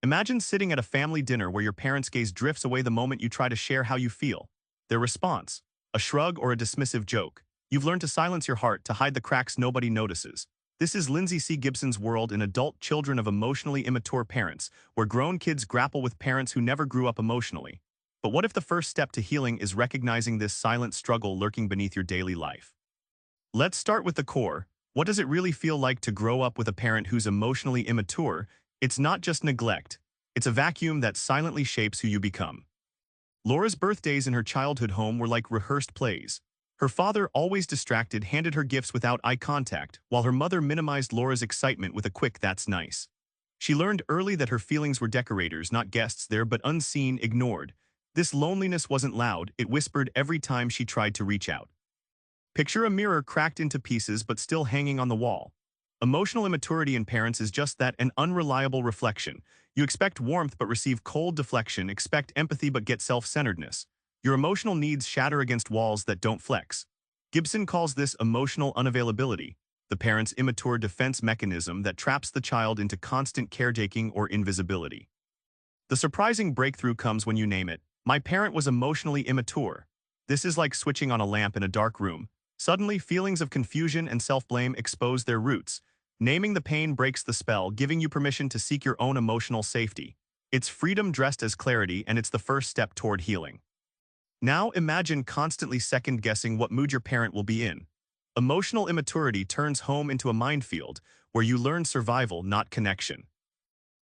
Imagine sitting at a family dinner where your parents' gaze drifts away the moment you try to share how you feel. Their response, a shrug or a dismissive joke. You've learned to silence your heart to hide the cracks nobody notices. This is Lindsay C. Gibson's world in Adult Children of Emotionally Immature Parents, where grown kids grapple with parents who never grew up emotionally. But what if the first step to healing is recognizing this silent struggle lurking beneath your daily life? Let's start with the core. What does it really feel like to grow up with a parent who's emotionally immature? It's not just neglect. It's a vacuum that silently shapes who you become. Laura's birthdays in her childhood home were like rehearsed plays. Her father, always distracted, handed her gifts without eye contact, while her mother minimized Laura's excitement with a quick "that's nice." She learned early that her feelings were decorators, not guests there, but unseen, ignored. This loneliness wasn't loud, it whispered every time she tried to reach out. Picture a mirror cracked into pieces but still hanging on the wall. Emotional immaturity in parents is just that, an unreliable reflection. You expect warmth but receive cold deflection, expect empathy but get self-centeredness. Your emotional needs shatter against walls that don't flex. Gibson calls this emotional unavailability, the parent's immature defense mechanism that traps the child into constant caretaking or invisibility. The surprising breakthrough comes when you name it. My parent was emotionally immature. This is like switching on a lamp in a dark room. Suddenly, feelings of confusion and self-blame expose their roots. Naming the pain breaks the spell, giving you permission to seek your own emotional safety. It's freedom dressed as clarity, and it's the first step toward healing. Now imagine constantly second-guessing what mood your parent will be in. Emotional immaturity turns home into a minefield where you learn survival, not connection.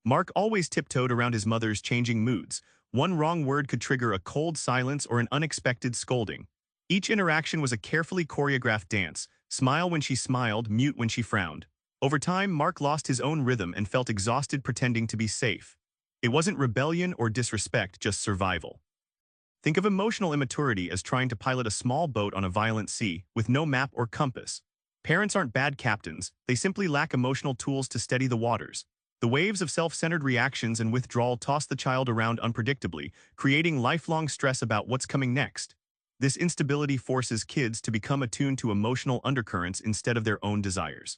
Mark always tiptoed around his mother's changing moods. One wrong word could trigger a cold silence or an unexpected scolding. Each interaction was a carefully choreographed dance, smile when she smiled, mute when she frowned. Over time, Mark lost his own rhythm and felt exhausted pretending to be safe. It wasn't rebellion or disrespect, just survival. Think of emotional immaturity as trying to pilot a small boat on a violent sea with no map or compass. Parents aren't bad captains, they simply lack emotional tools to steady the waters. The waves of self-centered reactions and withdrawal toss the child around unpredictably, creating lifelong stress about what's coming next. This instability forces kids to become attuned to emotional undercurrents instead of their own desires.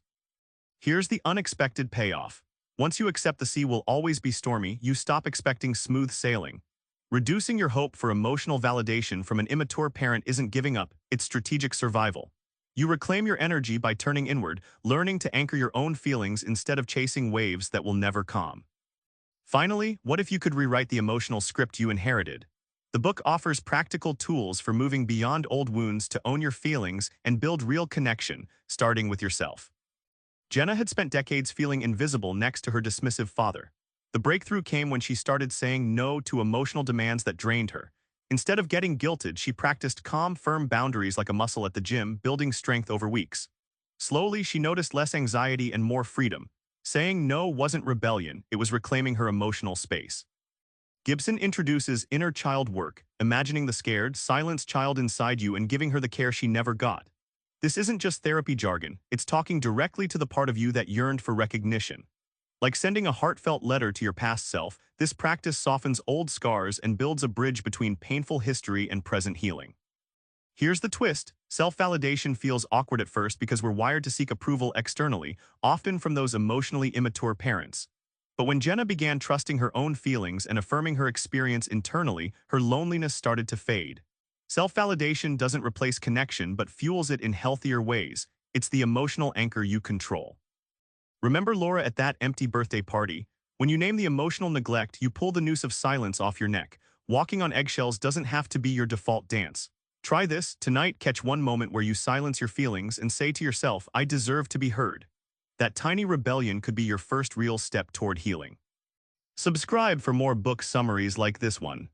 Here's the unexpected payoff. Once you accept the sea will always be stormy, you stop expecting smooth sailing. Reducing your hope for emotional validation from an immature parent isn't giving up, it's strategic survival. You reclaim your energy by turning inward, learning to anchor your own feelings instead of chasing waves that will never calm. Finally, what if you could rewrite the emotional script you inherited? The book offers practical tools for moving beyond old wounds to own your feelings and build real connection, starting with yourself. Jenna had spent decades feeling invisible next to her dismissive father. The breakthrough came when she started saying no to emotional demands that drained her. Instead of getting guilted, she practiced calm, firm boundaries like a muscle at the gym, building strength over weeks. Slowly, she noticed less anxiety and more freedom. Saying no wasn't rebellion, it was reclaiming her emotional space. Gibson introduces inner child work, imagining the scared, silenced child inside you and giving her the care she never got. This isn't just therapy jargon, it's talking directly to the part of you that yearned for recognition. Like sending a heartfelt letter to your past self, this practice softens old scars and builds a bridge between painful history and present healing. Here's the twist. Self-validation feels awkward at first because we're wired to seek approval externally, often from those emotionally immature parents. But when Jenna began trusting her own feelings and affirming her experience internally, her loneliness started to fade. Self-validation doesn't replace connection but fuels it in healthier ways. It's the emotional anchor you control. Remember Laura at that empty birthday party? When you name the emotional neglect, you pull the noose of silence off your neck. Walking on eggshells doesn't have to be your default dance. Try this. Tonight, catch one moment where you silence your feelings and say to yourself, I deserve to be heard. That tiny rebellion could be your first real step toward healing. Subscribe for more book summaries like this one.